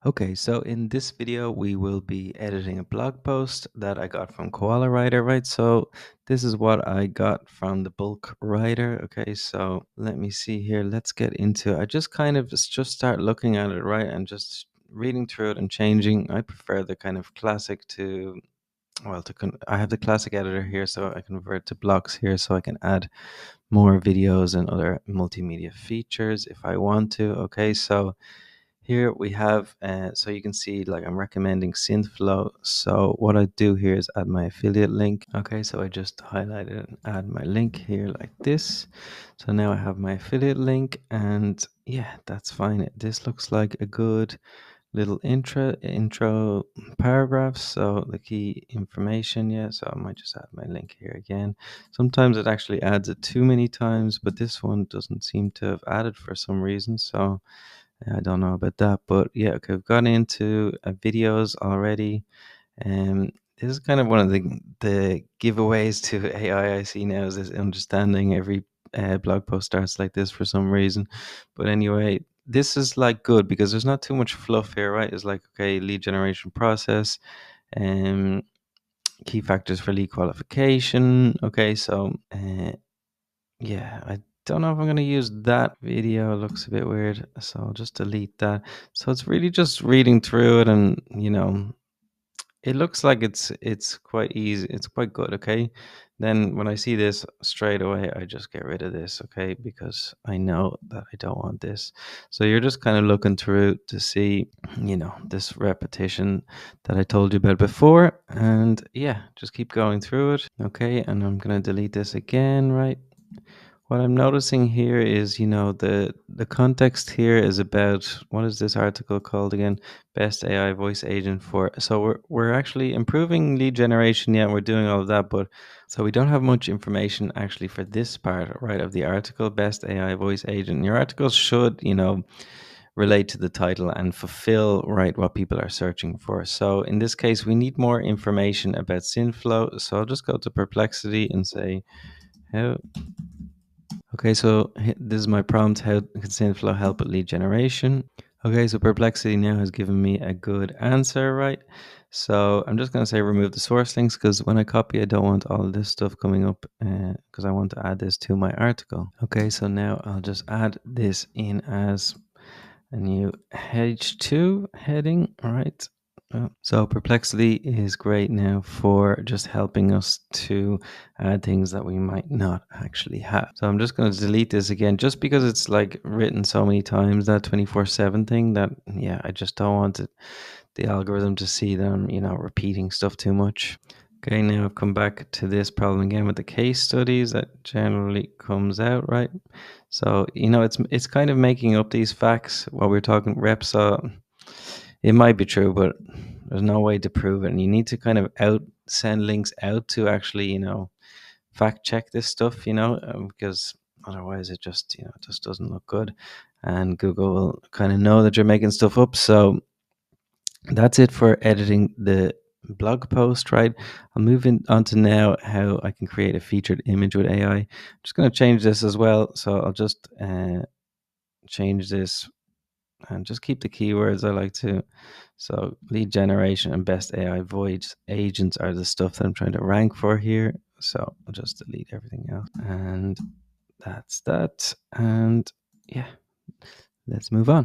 Okay, so in this video, we will be editing a blog post that I got from Koala Writer, right? So this is what I got from the bulk writer. Okay, so let me see here. Let's get into it. I just kind of just start looking at it, right? And just reading through it and changing. I prefer the kind of classic to, well, I have the classic editor here, so I convert to blocks here so I can add more videos and other multimedia features if I want to. Okay, so here we have, so you can see like I'm recommending SynthFlow. So what I do here is add my affiliate link. Okay, so I just highlight it and add my link here like this. So now I have my affiliate link and yeah, that's fine. This looks like a good little intro paragraph. So the key information, yeah. So I might just add my link here again. Sometimes it actually adds it too many times, but this one doesn't seem to have added for some reason. So I don't know about that, but yeah, okay, we've gone into videos already. This is kind of one of the giveaways to AI I see now is this understanding every blog post starts like this for some reason. But anyway, this is like good because there's not too much fluff here, right? It's like, okay, lead generation process, um, key factors for lead qualification. Okay, so yeah, I don't know if I'm going to use that video. It looks a bit weird, so I'll just delete that. So it's really just reading through it, and it looks like it's quite easy. It's quite good. Okay, then when I see this straight away, I just get rid of this. Okay, because I know that I don't want this. So you're just kind of looking through to see, this repetition that I told you about before, and yeah, just keep going through it. Okay, and I'm gonna delete this again, right? What I'm noticing here is, the context here is about what is this article called again? Best AI voice agent for. So we're actually improving lead generation. Yeah, we're doing all of that, but so we don't have much information actually for this part, right, of the article. Best AI voice agent. Your article should, relate to the title and fulfill right what people are searching for. So in this case, we need more information about SynFlow. So I'll just go to Perplexity and say how. Okay, so this is my prompt. How can SynthFlow help with lead generation? Okay, so Perplexity now has given me a good answer, right? So I'm just going to say remove the source links because when I copy, I don't want all of this stuff coming up because I want to add this to my article. Okay, so now I'll just add this in as a new H2 heading, all right? So Perplexity is great now for just helping us to add things that we might not actually have. So I'm just going to delete this again, just because it's like written so many times, that 24/7 thing, that, yeah, I just don't want the algorithm to see them, repeating stuff too much. Okay, now I've come back to this problem again with the case studies that generally comes out, right? So, it's kind of making up these facts while we're talking reps. It might be true, but there's no way to prove it. And you need to kind of send links out to actually, fact check this stuff, because otherwise it just doesn't look good. And Google will kind of know that you're making stuff up. So that's it for editing the blog post, right? I'll move on to now how I can create a featured image with AI. I'm just going to change this as well. So I'll just change this and just keep the keywords I like to. So lead generation and best AI voice agents are the stuff that I'm trying to rank for here. So I'll just delete everything else. And that's that. And yeah, let's move on.